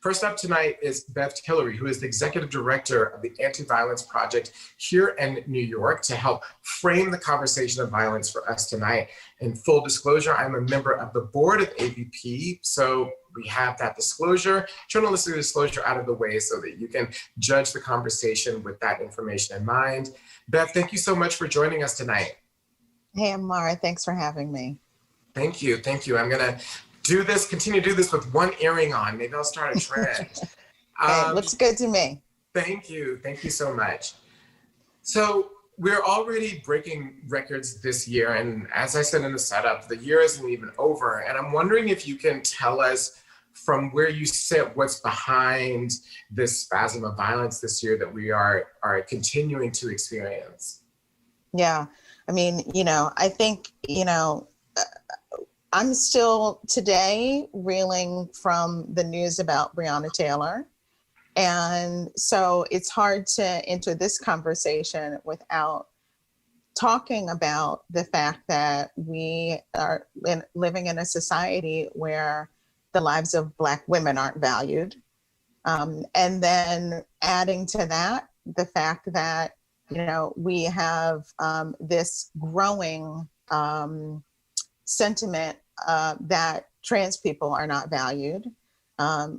First up tonight is Bev Tillery, who is the Executive Director of the Anti-Violence Project here in New York, to help frame the conversation of violence for us tonight. In full disclosure, I'm a member of the board of AVP, so we have that disclosure, journalistic disclosure out of the way so that you can judge the conversation with that information in mind. Bev, thank you so much for joining us tonight. Hey, Amara, thanks for having me. Thank you, thank you. I'm gonna continue to do this with one earring on. Maybe I'll start a trend. Hey, looks good to me. Thank you so much. So we're already breaking records this year. And as I said in the setup, the year isn't even over. And I'm wondering if you can tell us from where you sit, what's behind this spasm of violence this year that we are continuing to experience. Yeah, I mean, I think, I'm still today reeling from the news about Breonna Taylor. And so it's hard to enter this conversation without talking about the fact that we are living in a society where the lives of Black women aren't valued. And then adding to that, the fact that, we have this growing sentiment that trans people are not valued.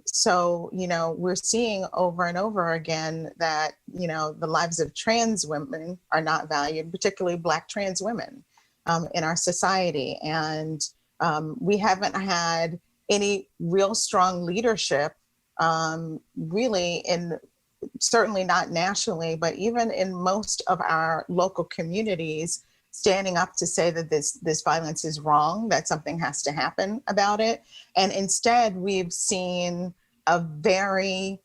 So, we're seeing over and over again that, the lives of trans women are not valued, particularly Black trans women in our society. And we haven't had any real strong leadership, really certainly not nationally, but even in most of our local communities, standing up to say that this violence is wrong, that something has to happen about it. And instead, we've seen a very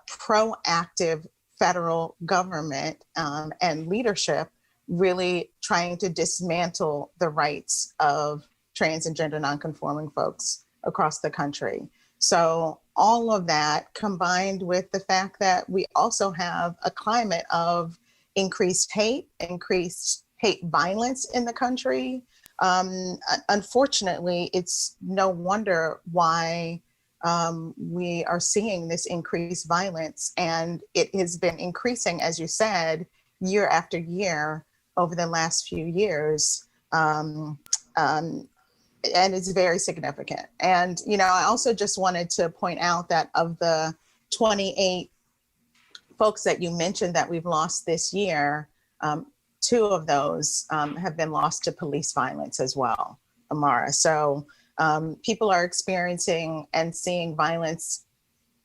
proactive federal government and leadership really trying to dismantle the rights of trans and gender nonconforming folks across the country. So all of that combined with the fact that we also have a climate of increased hate violence in the country. Unfortunately, it's no wonder why we are seeing this increased violence, and it has been increasing, as you said, year after year over the last few years. And it's very significant. And, I also just wanted to point out that of the 28 folks that you mentioned that we've lost this year, 2 of those have been lost to police violence as well, Amara. So people are experiencing and seeing violence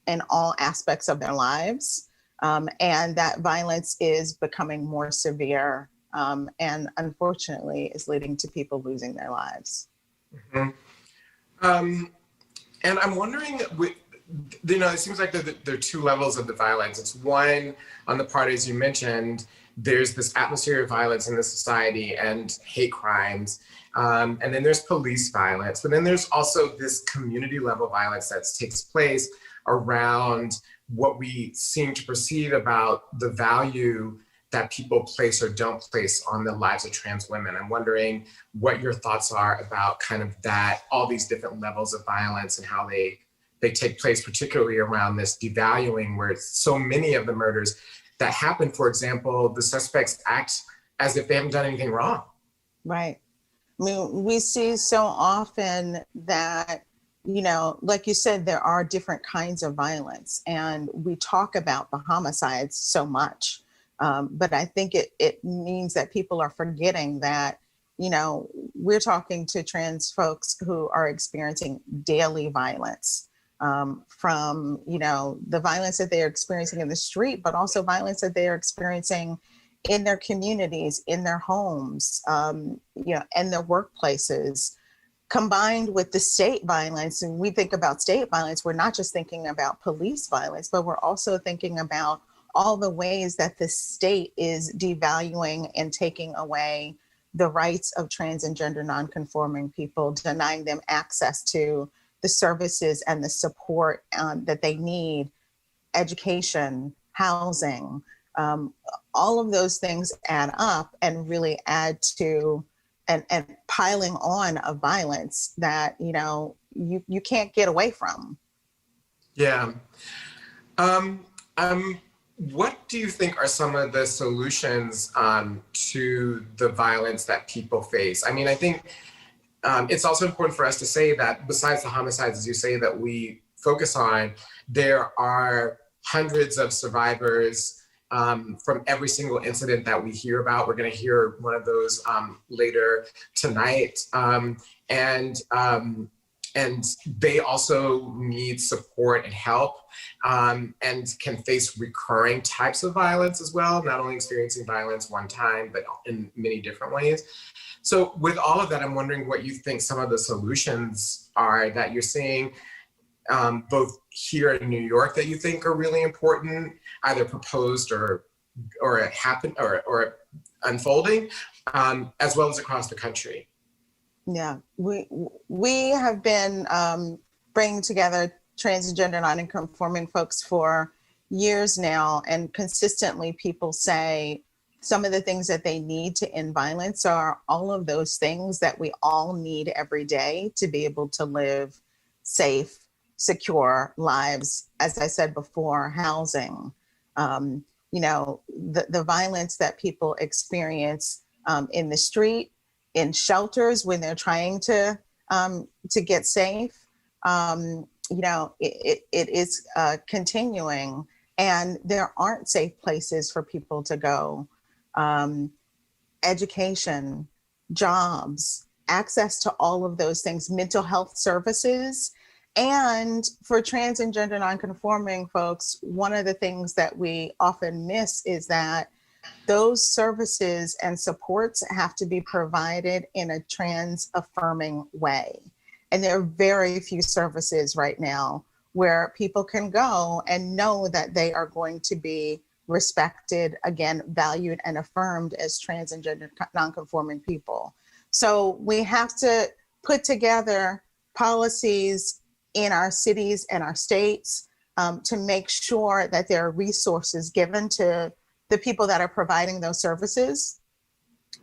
in all aspects of their lives. And that violence is becoming more severe and unfortunately is leading to people losing their lives. Mm-hmm. And I'm wondering, it seems like there are 2 levels of the violence. It's one on the part, as you mentioned, there's this atmosphere of violence in the society and hate crimes. And then there's police violence. But then there's also this community level violence that takes place around what we seem to perceive about the value that people place or don't place on the lives of trans women. I'm wondering what your thoughts are about kind of that, all these different levels of violence and how they take place, particularly around this devaluing where so many of the murders that happen, for example, the suspects act as if they haven't done anything wrong. Right. I mean, we see so often that, like you said, there are different kinds of violence, and we talk about the homicides so much. But I think it means that people are forgetting that, we're talking to trans folks who are experiencing daily violence from, the violence that they are experiencing in the street, but also violence that they are experiencing in their communities, in their homes, and their workplaces, combined with the state violence. And we think about state violence, we're not just thinking about police violence, but we're also thinking about all the ways that the state is devaluing and taking away the rights of trans and gender nonconforming people, denying them access to the services and the support that they need, education, housing, all of those things add up and really add to and piling on of violence that, you can't get away from. Yeah. Um, what do you think are some of the solutions to the violence that people face? I mean, I think it's also important for us to say that besides the homicides, as you say, that we focus on, there are hundreds of survivors from every single incident that we hear about. We're going to hear one of those later tonight. And they also need support and help, and can face recurring types of violence as well, not only experiencing violence one time, but in many different ways. So with all of that, I'm wondering what you think some of the solutions are that you're seeing, both here in New York, that you think are really important, either proposed or happen or unfolding, as well as across the country. Yeah, we have been bringing together trans and gender non-conforming folks for years now, and consistently people say some of the things that they need to end violence are all of those things that we all need every day to be able to live safe, secure lives. As I said before, housing, the violence that people experience in the street, in shelters when they're trying to get safe. It is continuing, and there aren't safe places for people to go. Education, jobs, access to all of those things, mental health services. And for trans and gender nonconforming folks, one of the things that we often miss is that those services and supports have to be provided in a trans affirming way. And there are very few services right now where people can go and know that they are going to be respected, again, valued and affirmed as trans and gender nonconforming people. So we have to put together policies in our cities and our states to make sure that there are resources given to the people that are providing those services,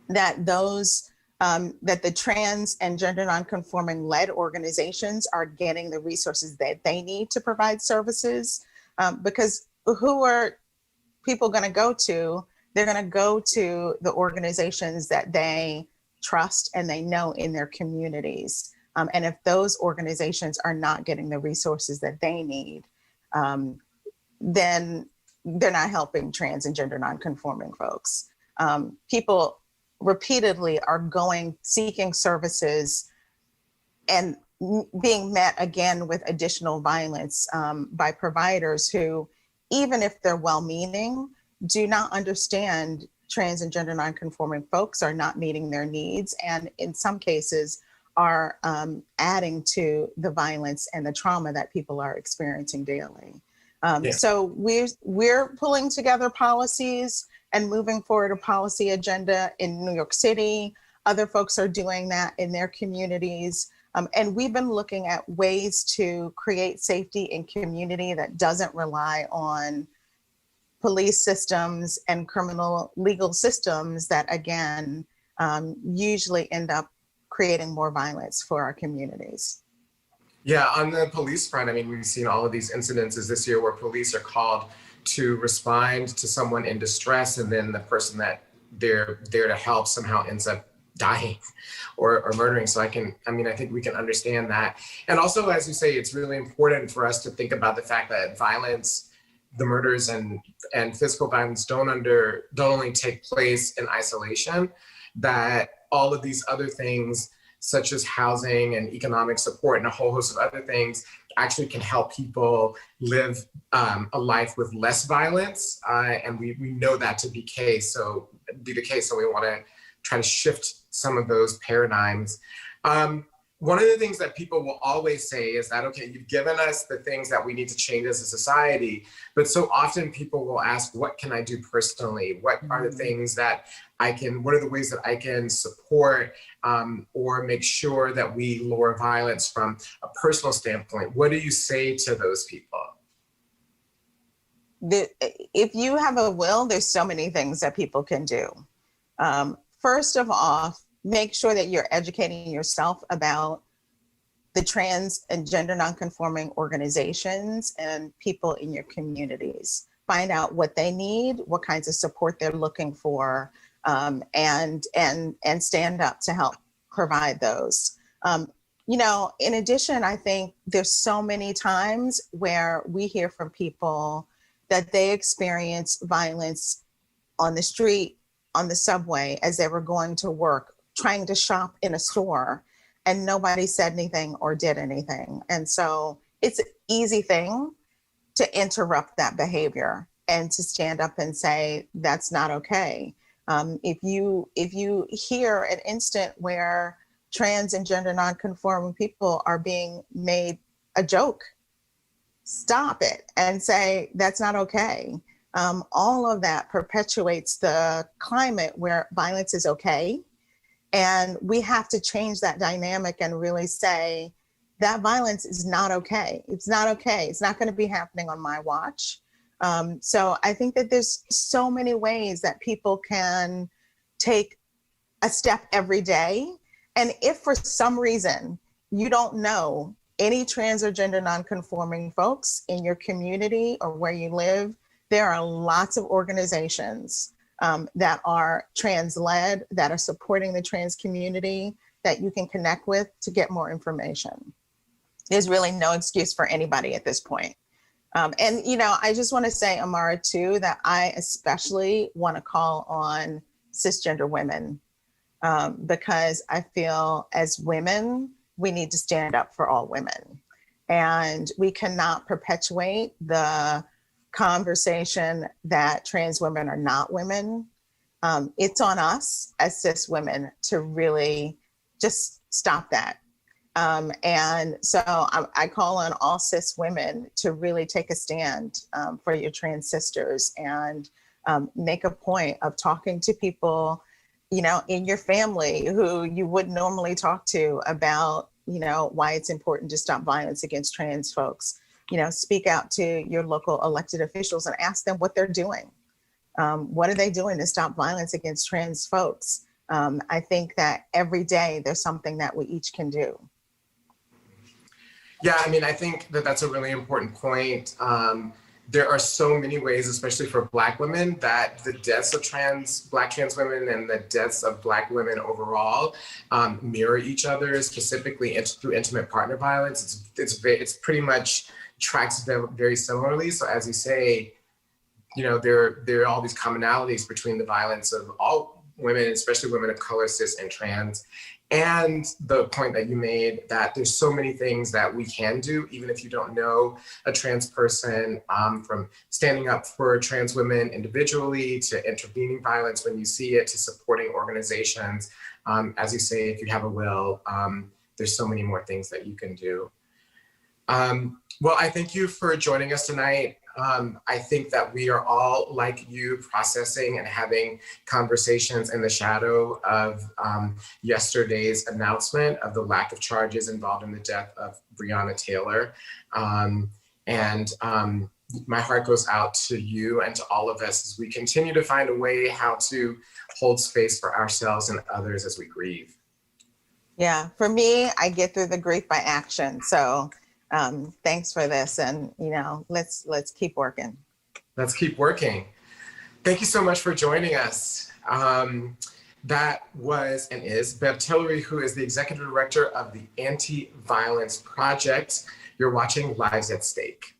that the trans and gender nonconforming led organizations are getting the resources that they need to provide services. Because who are people going to go to? They're going to go to the organizations that they trust and they know in their communities. And if those organizations are not getting the resources that they need, then they're not helping trans and gender nonconforming folks. People repeatedly are seeking services and being met again with additional violence by providers who, even if they're well-meaning, do not understand trans and gender nonconforming folks, are not meeting their needs, and in some cases are adding to the violence and the trauma that people are experiencing daily. So we're pulling together policies and moving forward a policy agenda in New York City. Other folks are doing that in their communities. And we've been looking at ways to create safety in community that doesn't rely on police systems and criminal legal systems that, again, usually end up creating more violence for our communities. Yeah, on the police front, I mean, we've seen all of these incidences this year where police are called to respond to someone in distress, and then the person that they're there to help somehow ends up dying or murdering. So I think we can understand that. And also, as you say, it's really important for us to think about the fact that violence, the murders and physical violence don't only take place in isolation, that all of these other things, such as housing and economic support and a whole host of other things, actually can help people live a life with less violence. And we know that to be the case. So we want to try to shift some of those paradigms. One of the things that people will always say is that, okay, you've given us the things that we need to change as a society, but so often people will ask, what can I do personally? What are the things that what are the ways that I can support or make sure that we lower violence from a personal standpoint? What do you say to those people? If you have a will, there's so many things that people can do. First of all, make sure that you're educating yourself about the trans and gender nonconforming organizations and people in your communities. Find out what they need, what kinds of support they're looking for, and stand up to help provide those. You know, in addition, I think there's so many times where we hear from people that they experience violence on the street, on the subway, as they were going to work, trying to shop in a store, and nobody said anything or did anything. And so it's an easy thing to interrupt that behavior and to stand up and say, that's not okay. If you hear an instant where trans and gender nonconforming people are being made a joke, stop it and say, that's not okay. All of that perpetuates the climate where violence is okay. And we have to change that dynamic and really say that violence is not okay. It's not okay. It's not going to be happening on my watch. So I think that there's so many ways that people can take a step every day. And if for some reason you don't know any trans or gender nonconforming folks in your community or where you live, there are lots of organizations that are trans-led, that are supporting the trans community, that you can connect with to get more information. There's really no excuse for anybody at this point. And, you know, I just want to say, Amara, too, that I especially want to call on cisgender women because I feel as women, we need to stand up for all women. And we cannot perpetuate the conversation that trans women are not women. It's on us as cis women to really just stop that. And so I call on all cis women to really take a stand for your trans sisters and make a point of talking to people, you know, in your family who you wouldn't normally talk to about, you know, why it's important to stop violence against trans folks. You know, speak out to your local elected officials and ask them what they're doing. What are they doing to stop violence against trans folks? I think that every day there's something that we each can do. Yeah, I mean, I think that that's a really important point. There are so many ways, especially for Black women, that the deaths of Black trans women and the deaths of Black women overall mirror each other, specifically through intimate partner violence. It's pretty much tracks very similarly. So as you say, you know, there are all these commonalities between the violence of all women, especially women of color, cis and trans. And the point that you made that there's so many things that we can do, even if you don't know a trans person, from standing up for trans women individually to intervening violence when you see it, to supporting organizations. As you say, if you have a will, there's so many more things that you can do. Well, I thank you for joining us tonight. I think that we are all, like you, processing and having conversations in the shadow of yesterday's announcement of the lack of charges involved in the death of Breonna Taylor. My heart goes out to you and to all of us as we continue to find a way how to hold space for ourselves and others as we grieve. Yeah, for me, I get through the grief by action. So thanks for this, and you know, let's keep working. Let's keep working. Thank you so much for joining us. That was and is Bev Tillery, who is the Executive Director of the Anti-Violence Project. You're watching Lives at Stake.